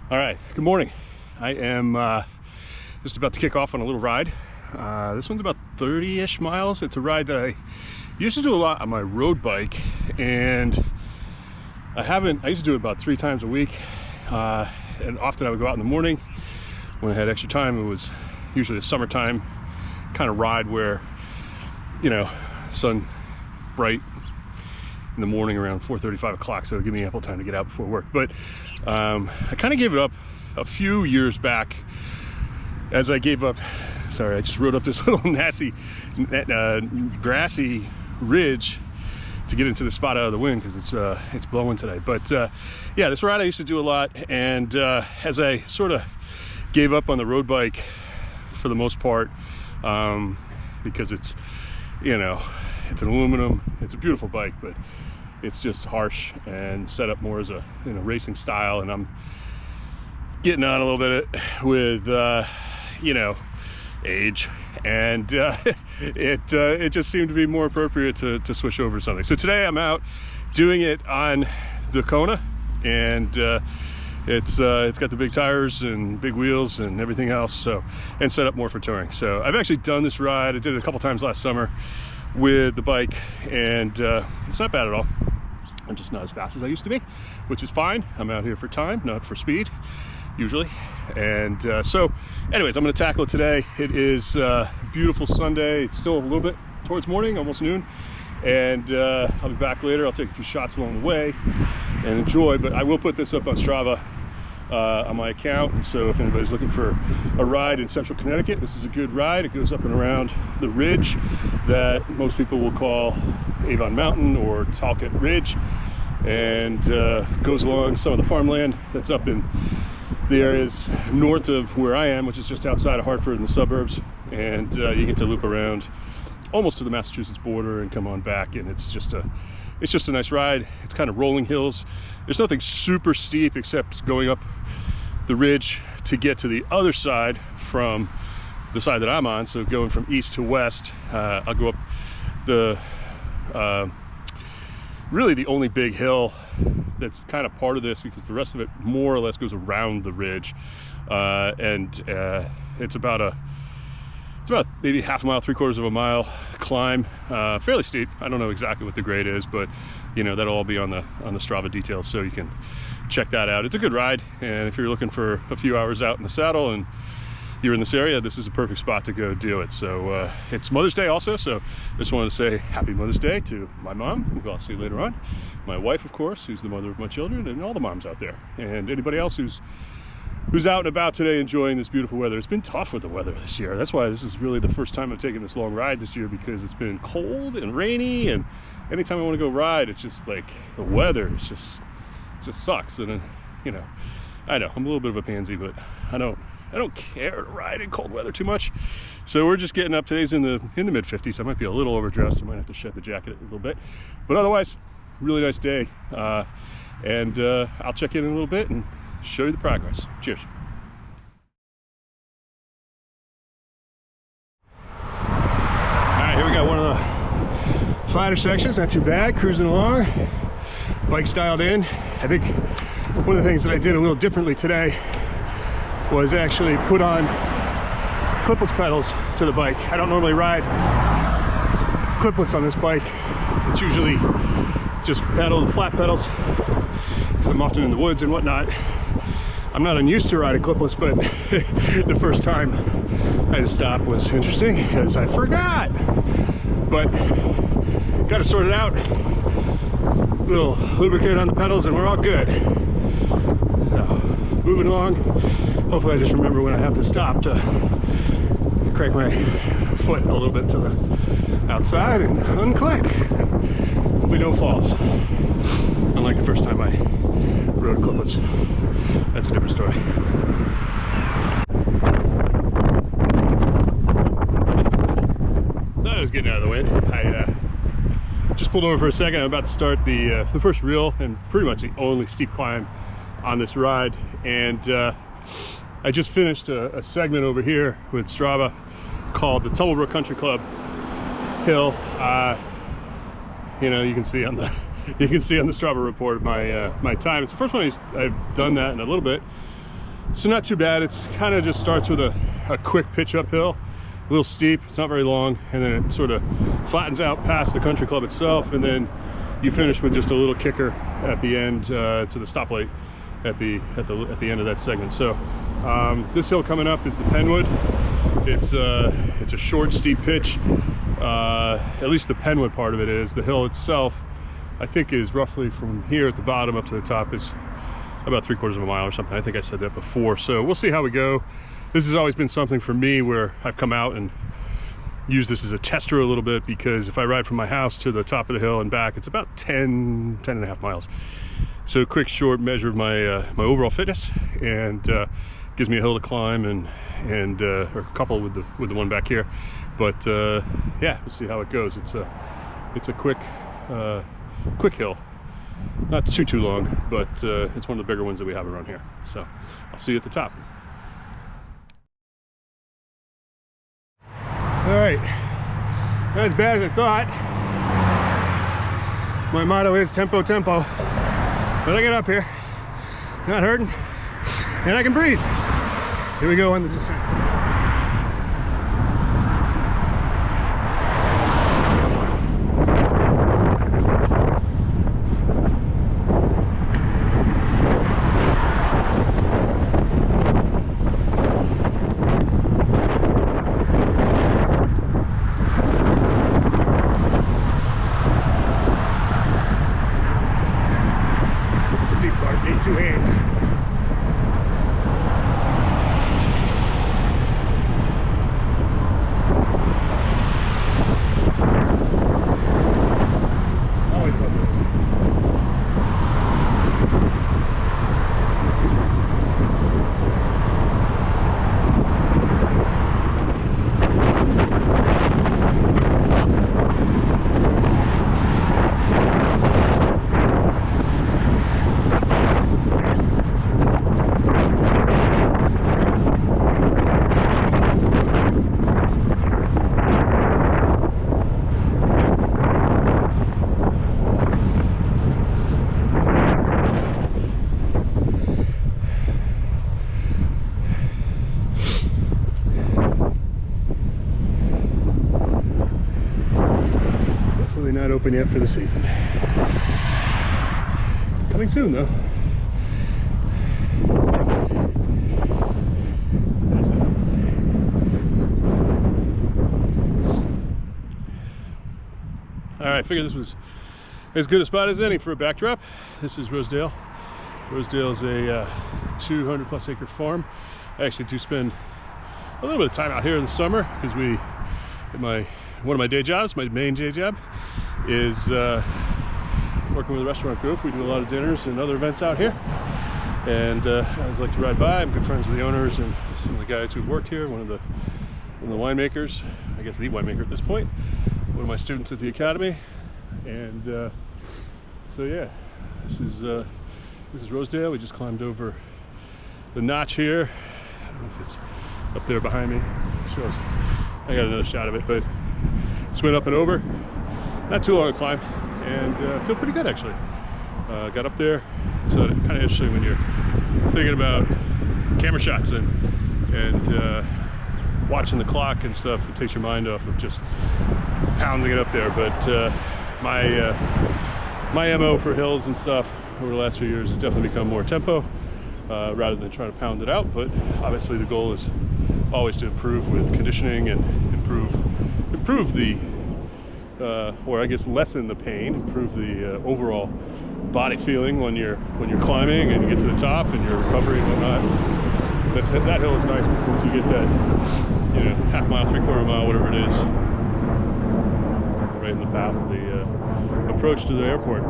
All right, good morning. I am just about to kick off on a little ride. This one's about 30-ish miles. It's a ride that I used to do a lot on my road bike, and I used to do it about 3 times a week. And often I would go out in the morning when I had extra time. It was usually a summertime kind of ride where, you know, sun bright in the morning around 4:30, 5 o'clock, so it'll give me ample time to get out before work. But I kind of gave it up a few years back as I gave up. Sorry, I just rode up this little grassy ridge to get into the spot out of the wind because it's blowing today. But yeah, this ride I used to do a lot, and as I sort of gave up on the road bike for the most part, because it's, you know, it's an aluminum, it's a beautiful bike, but it's just harsh and set up more as a, you know, racing style, and I'm getting on a little bit with you know, age, and it just seemed to be more appropriate to switch over to something. So today I'm out doing it on the Kona, and it's got the big tires and big wheels and everything else, so, and set up more for touring. So I've actually done this ride. I did it a couple times last summer with the bike, and it's not bad at all. I'm just not as fast as I used to be, which is fine. I'm out here for time, not for speed usually. And so anyways, I'm going to tackle it today. It is beautiful Sunday. It's still a little bit towards morning, almost noon, and I'll be back later. I'll take a few shots along the way and enjoy, but I will put this up on Strava on my account. So if anybody's looking for a ride in central Connecticut, this is a good ride. It goes up and around the ridge that most people will call Avon Mountain or Talcott Ridge, and goes along some of the farmland that's up in the areas north of where I am, which is just outside of Hartford in the suburbs, and you get to loop around almost to the Massachusetts border and come on back, and it's just a nice ride. It's kind of rolling hills. There's nothing super steep except going up the ridge to get to the other side from the side that I'm on. So going from east to west, I'll go up the really the only big hill that's kind of part of this, because the rest of it more or less goes around the ridge, and it's about maybe half a mile, 3/4 of a mile climb, fairly steep. I don't know exactly what the grade is, but you know, that'll all be on the Strava details, so you can check that out. It's a good ride, and if you're looking for a few hours out in the saddle and you're in this area, this is a perfect spot to go do it. So it's Mother's Day also, so I just wanted to say happy Mother's Day to my mom, who I'll see later on, my wife, of course, who's the mother of my children, and all the moms out there, and anybody else who's out and about today enjoying this beautiful weather. It's been tough with the weather this year. That's why this is really the first time I've taken this long ride this year, because it's been cold and rainy, and anytime I want to go ride, it's just like the weather is just sucks. And you know, I know I'm a little bit of a pansy, but I don't care to ride in cold weather too much. So we're just getting up. Today's in the mid 50s. I might be a little overdressed. I might have to shed the jacket a little bit, but otherwise really nice day. And I'll check in a little bit and show you the progress. Cheers. All right, here we got one of the flatter sections, not too bad, cruising along, bike's dialed in. I think one of the things that I did a little differently today was actually put on clipless pedals to the bike. I don't normally ride clipless on this bike. It's usually just flat pedals, because I'm often in the woods and whatnot. I'm not unused to riding clipless, but the first time I had to stop was interesting because I forgot. But got to sort it out. Little lubricate on the pedals and we're all good. So moving along. Hopefully I just remember when I have to stop to crank my foot a little bit to the outside and unclick. Hopefully no falls. Unlike the first time I rode clipless. That's a different story. Thought I was getting out of the wind. I just pulled over for a second. I'm about to start the first real and pretty much the only steep climb on this ride. And I just finished a segment over here with Strava called the Tumblebrook Country Club Hill. You know, you can see on the Strava report my time. It's the first one I've done that in a little bit. So not too bad. It's kind of just starts with a quick pitch uphill, a little steep. It's not very long, and then it sort of flattens out past the country club itself, and then you finish with just a little kicker at the end to the stoplight at the end of that segment. So this hill coming up is the Penwood. It's a short, steep pitch. At least the Penwood part of it is. The hill itself, I think, is roughly from here at the bottom up to the top is about 3/4 of a mile or something. I think I said that before. So we'll see how we go. This has always been something for me where I've come out and used this as a tester a little bit, because if I ride from my house to the top of the hill and back, it's about 10 and a half miles. So a quick short measure of my my overall fitness, and gives me a hill to climb and or a couple with the one back here. But yeah, we'll see how it goes. It's a quick hill, not too long, but it's one of the bigger ones that we have around here. So I'll see you at the top. All right, not as bad as I thought. My motto is tempo, tempo. But I get up here, not hurting, and I can breathe. Here we go on the descent. Open yet for the season. Coming soon though. All right, I figured this was as good a spot as any for a backdrop. This is Rosedale. Rosedale is a 200 plus acre farm. I actually do spend a little bit of time out here in the summer because one of my day jobs, my main day job, is working with a restaurant group. We do a lot of dinners and other events out here, and I always like to ride by. I'm good friends with the owners and some of the guys who've worked here. One of the winemakers, I guess the winemaker at this point, one of my students at the academy, and so yeah, this is Rosedale. We just climbed over the notch here. I don't know if it's up there behind me. Shows. I got another shot of it, but just went up and over. Not too long a climb, and feel pretty good actually. Got up there. It's kind of interesting when you're thinking about camera shots and watching the clock and stuff. It takes your mind off of just pounding it up there. But my MO for hills and stuff over the last few years has definitely become more tempo rather than trying to pound it out. But obviously the goal is always to improve with conditioning and improve the or I guess lessen the pain, improve the overall body feeling when you're climbing and you get to the top and your recovery and whatnot. That hill is nice because you get that, half mile, 3/4 mile, whatever it is, right in the path of the approach to the airport.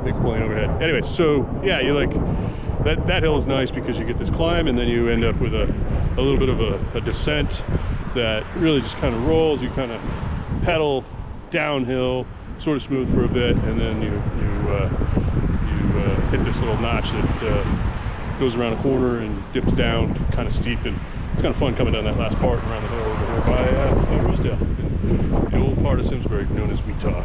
Big plane overhead. Anyway, so yeah, you like that hill is nice because you get this climb and then you end up with a little bit of a descent that really just kind of rolls. You kind of pedal downhill, sort of smooth for a bit, and then you hit this little notch that goes around a corner and dips down, kind of steep, and it's kind of fun coming down that last part around the hill over here by Rosedale, the old part of Simsbury known as Weetalk.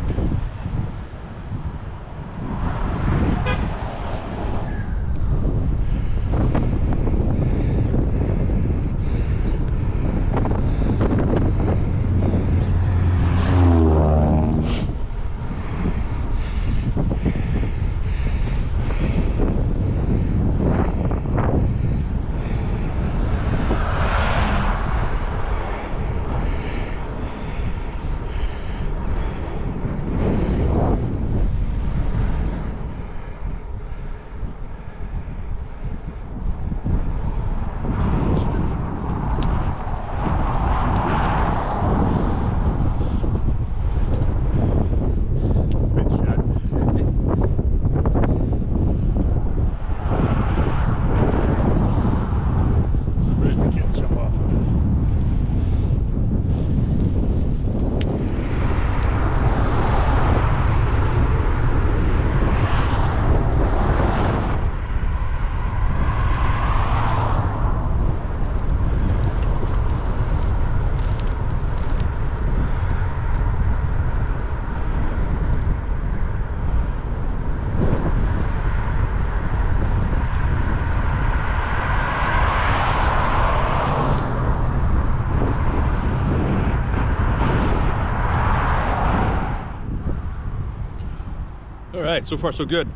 right, so far so good.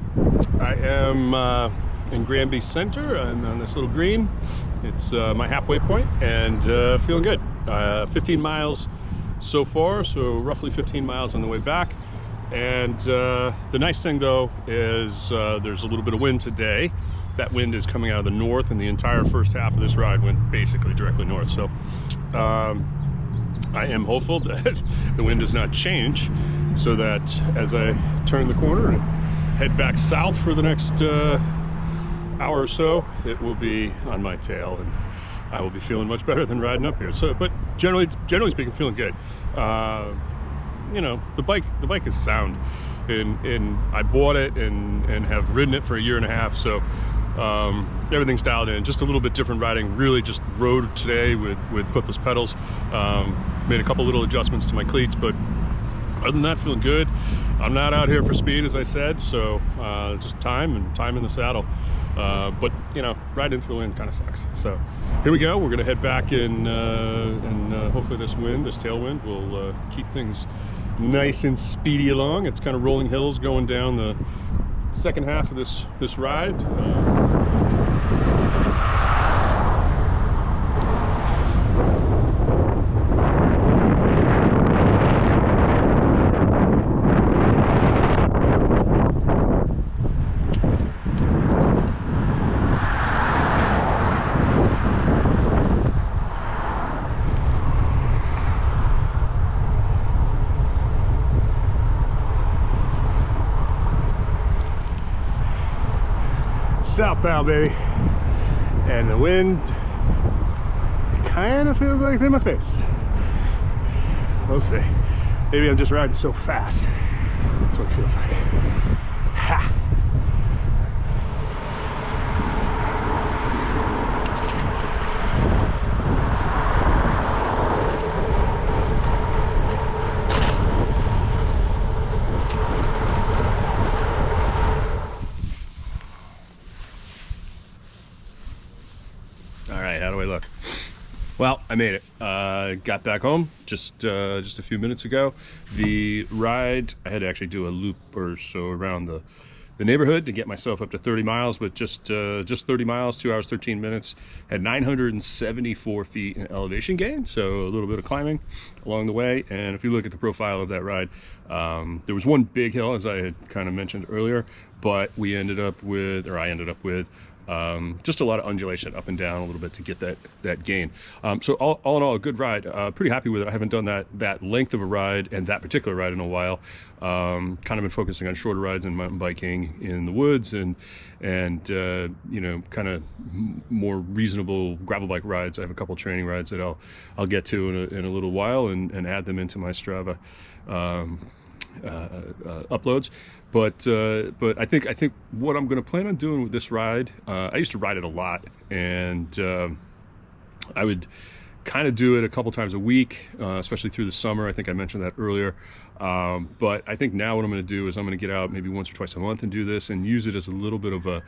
I am in Granby Center. I'm on this little green. It's my halfway point, and feeling good. 15 miles so far, so roughly 15 miles on the way back. And the nice thing though is there's a little bit of wind today. That wind is coming out of the north, and the entire first half of this ride went basically directly north. So I am hopeful that the wind does not change, so that as I turn the corner and head back south for the next hour or so, it will be on my tail, and I will be feeling much better than riding up here. So, but generally speaking, feeling good. You know, the bike is sound, and I bought it and have ridden it for a year and a half. So everything's dialed in. Just a little bit different riding. Really just rode today with clipless pedals. Made a couple little adjustments to my cleats, but other than that, feeling good. I'm not out here for speed, as I said, so just time in the saddle. But you know, riding into the wind kind of sucks. So here we go. We're gonna head back in, and hopefully this tailwind will keep things nice and speedy along. It's kind of rolling hills going down the second half of this ride. Southbound, baby, and the wind kind of feels like it's in my face. We'll see. Maybe I'm just riding so fast. That's what it feels like. Ha! How do I look? Well, I made it. Got back home just a few minutes ago. The ride, I had to actually do a loop or so around the neighborhood to get myself up to 30 miles, but just 30 miles, 2 hours, 13 minutes. Had 974 feet in elevation gain, so a little bit of climbing along the way. And if you look at the profile of that ride, there was one big hill, as I had kind of mentioned earlier, but I ended up with just a lot of undulation up and down a little bit to get that gain. So all in all, a good ride. Pretty happy with it. I haven't done that length of a ride and that particular ride in a while. Kind of been focusing on shorter rides and mountain biking in the woods and you know, kind of more reasonable gravel bike rides. I have a couple training rides that I'll get to in a little while and add them into my Strava uploads. But I think what I'm going to plan on doing with this ride, I used to ride it a lot, and I would kind of do it a couple times a week, especially through the summer. I think I mentioned that earlier. But I think now what I'm going to do is I'm going to get out maybe once or twice a month and do this and use it as a little bit of a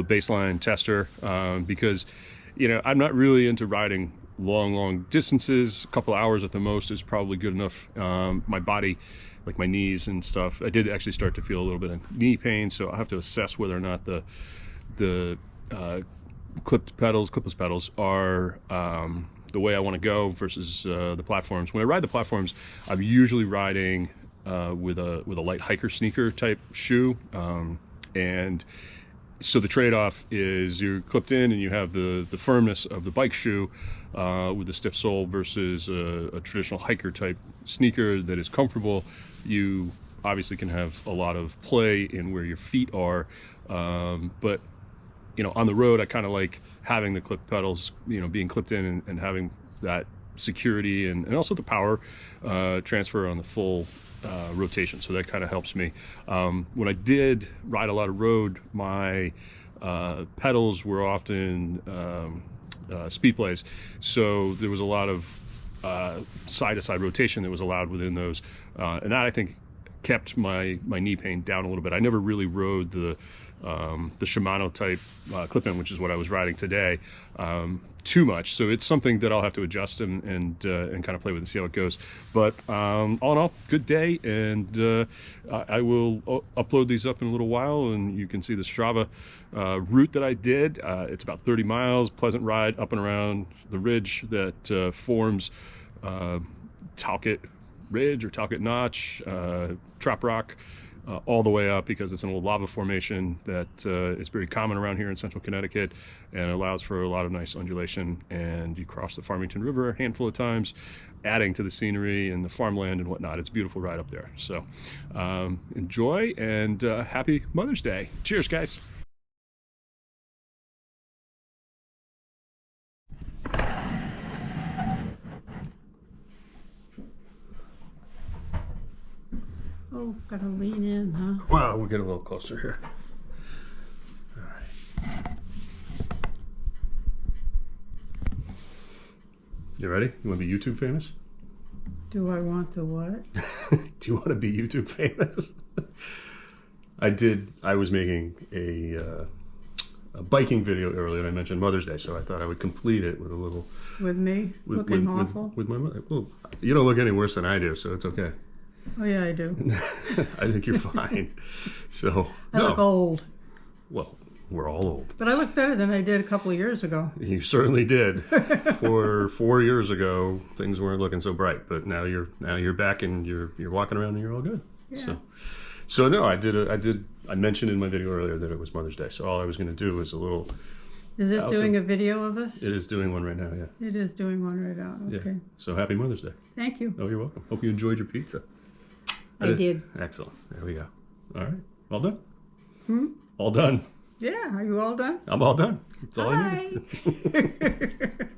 baseline tester, because you know, I'm not really into riding long distances. A couple hours at the most is probably good enough. My body, like my knees and stuff, I did actually start to feel a little bit of knee pain, so I'll have to assess whether or not the clipless pedals are the way I want to go versus the platforms. When I ride the platforms, I'm usually riding with a light hiker sneaker type shoe, and so the trade-off is you're clipped in and you have the firmness of the bike shoe with the stiff sole versus a traditional hiker type sneaker that is comfortable. You obviously can have a lot of play in where your feet are, but you know, on the road I kind of like having the clip pedals, you know, being clipped in and having that security and also the power transfer on the full rotation, so that kind of helps me. When I did ride a lot of road, my pedals were often speed plays, so there was a lot of side-to-side rotation that was allowed within those, and that I think kept my knee pain down a little bit. I never really rode the the Shimano type clip-in, which is what I was riding today, too much. So it's something that I'll have to adjust and kind of play with and see how it goes. But all in all, good day, and I will upload these up in a little while, and you can see the Strava route that I did. It's about 30 miles, pleasant ride up and around the ridge that forms Talcott Ridge or Talcott Notch, Trap Rock, all the way up, because it's an old lava formation that is very common around here in central Connecticut, and allows for a lot of nice undulation. And you cross the Farmington River a handful of times, adding to the scenery and the farmland and whatnot. It's a beautiful ride up there. So enjoy, and happy Mother's Day. Cheers, guys. Oh, gotta lean in, huh? Well, we'll get a little closer here. All right. You ready? You want to be YouTube famous? Do I want the what? Do you want to be YouTube famous? I was making a biking video earlier, and I mentioned Mother's Day, so I thought I would complete it with a little... With me? Looking awful? With my mother. Well, you don't look any worse than I do, so it's okay. Oh, yeah, I do. I think you're fine. So I look old. Well, we're all old. But I look better than I did a couple of years ago. You certainly did. 4 years ago, things weren't looking so bright, but now you're back and you're walking around and you're all good. Yeah. So no, I mentioned in my video earlier that it was Mother's Day. So all I was going to do was a little... Is this doing a video of us? It is doing one right now, yeah. It is doing one right now, okay. Yeah. So happy Mother's Day. Thank you. Oh, you're welcome. Hope you enjoyed your pizza. I did. Excellent. There we go. All right. All done? Hmm? All done. Yeah. Are you all done? I'm all done. That's all I need.